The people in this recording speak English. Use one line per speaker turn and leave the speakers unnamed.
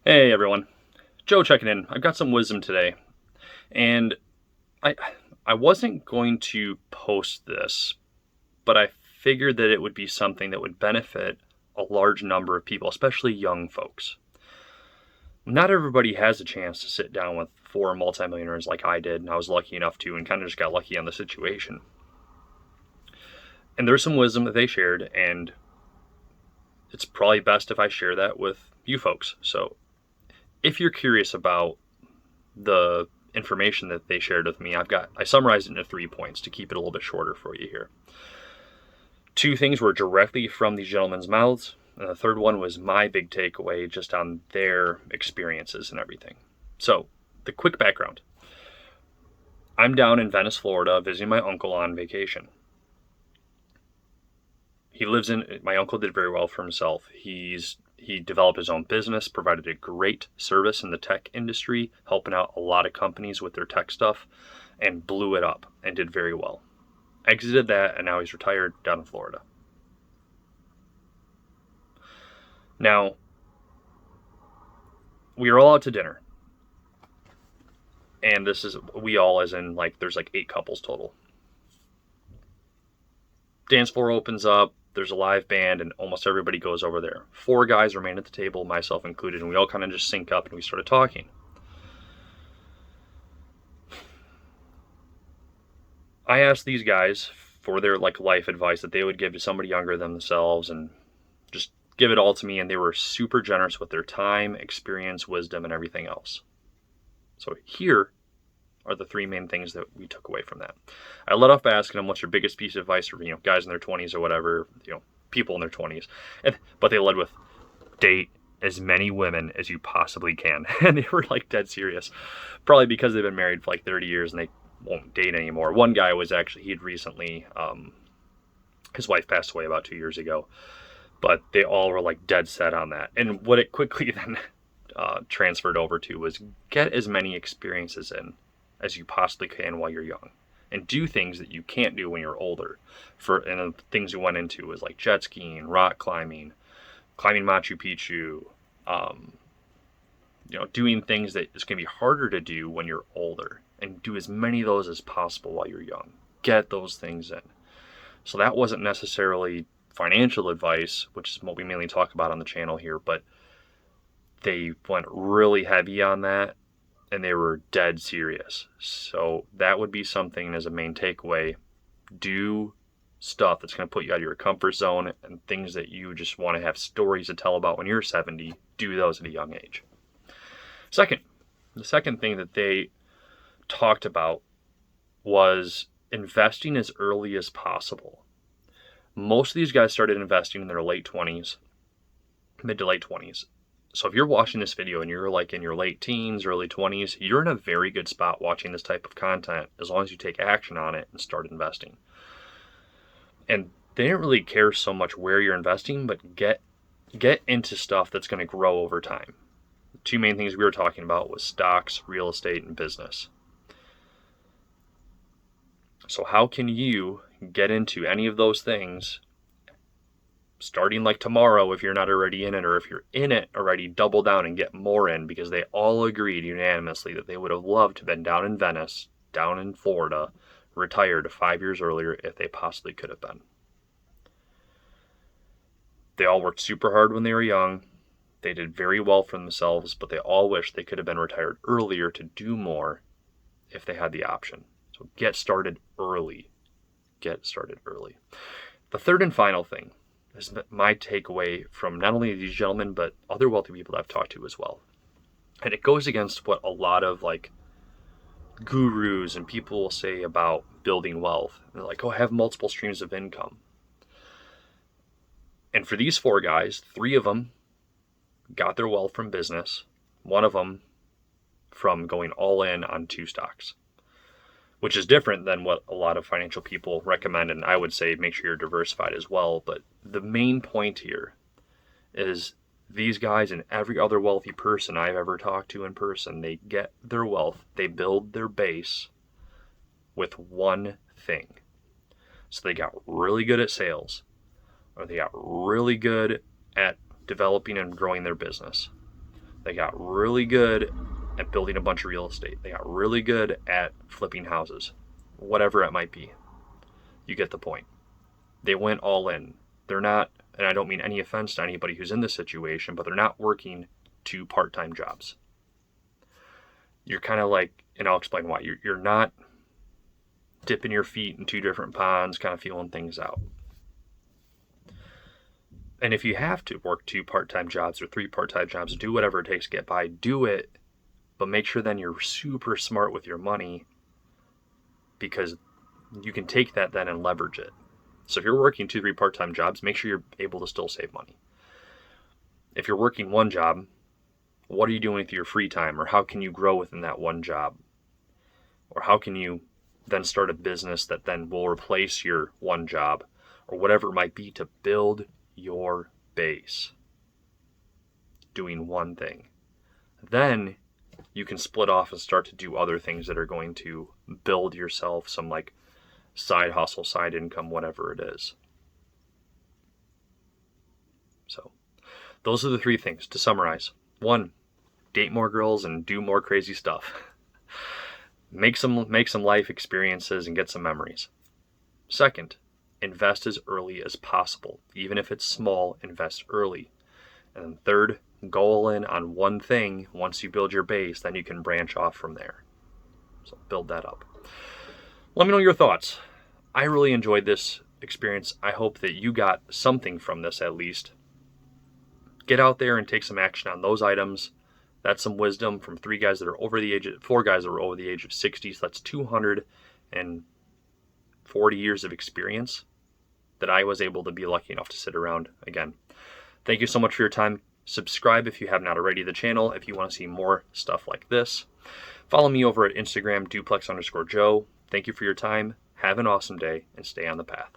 Hey everyone, Joe checking in. I've got some wisdom today, and I I wasn't going to post this, but I figured that it would be something that would benefit a large number of people, especially young folks. Not everybody has a chance to sit down with four multimillionaires like I did, and I was lucky enough to, and kind of just got lucky on the situation. And there's some wisdom that they shared, and it's probably best if I share that with you folks. So if you're curious about the information that they shared with me, I summarized it into 3 points to keep it a little bit shorter for you here. 2 things were directly from these gentlemen's mouths, and the third one was my big takeaway just on their experiences and everything. So, the quick background. I'm down in Venice, Florida, visiting my uncle on vacation. My uncle did very well for himself. He developed his own business, provided a great service in the tech industry, helping out a lot of companies with their tech stuff, and blew it up and did very well. Exited that, and now he's retired down in Florida. Now, we are all out to dinner. And this is, we all as in, there's 8 couples total. Dance floor opens up, there's a live band, and almost everybody goes over there. 4 guys remain at the table, myself included, and we all kind of just sync up and we started talking. I asked these guys for their life advice that they would give to somebody younger than themselves and just give it all to me, and they were super generous with their time, experience, wisdom, and everything else. So here are the 3 main things that we took away from that. I led off by asking them, what's your biggest piece of advice for guys in their 20s or whatever, people in their 20s. But they led with, date as many women as you possibly can. And they were dead serious. Probably because they've been married for 30 years and they won't date anymore. One guy was actually, he'd recently, his wife passed away about 2 years ago. But they all were dead set on that. And what it quickly then transferred over to was get as many experiences in as you possibly can while you're young, and do things that you can't do when you're older. And the things we went into was jet skiing, rock climbing Machu Picchu, doing things that is going to be harder to do when you're older, and do as many of those as possible while you're young. Get those things in. So that wasn't necessarily financial advice, which is what we mainly talk about on the channel here, but they went really heavy on that, and they were dead serious. So that would be something as a main takeaway. Do stuff that's going to put you out of your comfort zone, and things that you just want to have stories to tell about when you're 70, do those at a young age. The second thing that they talked about was investing as early as possible. Most of these guys started investing in their late 20s, mid to late 20s. So if you're watching this video and you're in your late teens, early 20s, you're in a very good spot watching this type of content as long as you take action on it and start investing. And they didn't really care so much where you're investing, but get into stuff that's going to grow over time. The 2 main things we were talking about was stocks, real estate, and business. So how can you get into any of those things starting tomorrow if you're not already in it, or if you're in it already, double down and get more in, because they all agreed unanimously that they would have loved to have been down in Venice, down in Florida, retired 5 years earlier if they possibly could have been. They all worked super hard when they were young. They did very well for themselves, but they all wish they could have been retired earlier to do more if they had the option. So get started early. Get started early. The third and final thing is my takeaway from not only these gentlemen, but other wealthy people that I've talked to as well. And it goes against what a lot of gurus and people will say about building wealth. They're oh, have multiple streams of income. And for these 4 guys, 3 of them got their wealth from business. 1 of them from going all in on 2 stocks, which is different than what a lot of financial people recommend. And I would say make sure you're diversified as well. But the main point here is these guys and every other wealthy person I've ever talked to in person, they get their wealth, they build their base with one thing. So they got really good at sales, or they got really good at developing and growing their business. They got really good at building a bunch of real estate. They got really good at flipping houses, whatever it might be. You get the point. They went all in. They're not, and I don't mean any offense to anybody who's in this situation, but they're not working 2 part-time jobs. You're kind of like, and I'll explain why. You're not dipping your feet in 2 different ponds, kind of feeling things out. And if you have to work 2 part-time jobs or 3 part-time jobs, do whatever it takes to get by, do it, but make sure then you're super smart with your money, because you can take that then and leverage it. So if you're working 2, 3 part-time jobs, make sure you're able to still save money. If you're working 1 job, what are you doing with your free time? Or how can you grow within that 1 job? Or how can you then start a business that then will replace your 1 job, or whatever it might be, to build your base doing 1 thing. Then you can split off and start to do other things that are going to build yourself some like side hustle, side income, whatever it is. So those are the 3 things to summarize. 1, date more girls and do more crazy stuff. Make some life experiences and get some memories. 2nd, invest as early as possible. Even if it's small, invest early. And then 3rd, go all in on 1 thing. Once you build your base, then you can branch off from there. So build that up. Let me know your thoughts. I really enjoyed this experience. I hope that you got something from this at least. Get out there and take some action on those items. That's some wisdom from 4 guys that are over the age of 60. So that's 240 years of experience that I was able to be lucky enough to sit around. Again, thank you so much for your time. Subscribe if you have not already to the channel if you want to see more stuff like this. Follow me over at Instagram, duplex_Joe. Thank you for your time. Have an awesome day and stay on the path.